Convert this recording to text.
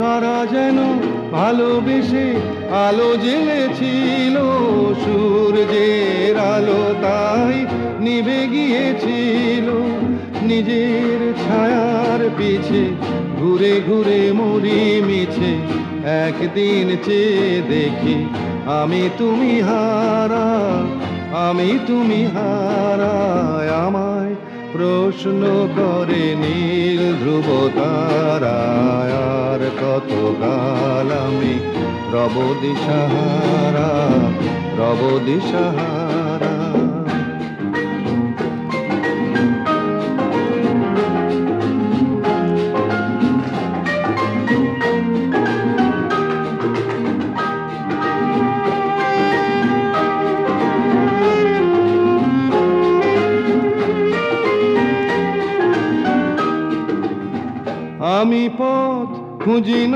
তারা যেন ভালোবেসে আলো জ্বেলেছিল, সূর্যের আলো তাই নিভে গিয়েছিল। নিজের ছায়ার পিছে ঘুরে ঘুরে মরি মিছে, একদিন চেয়ে দেখি আমি তুমি হারা, আমি তুমি হারা। আমায় প্রশ্ন করে নীল ধ্রুব তারায়, আর কত কাল আমি রব দিশাহারা, রব দিশাহারা। আমি পথ খুঁজি না।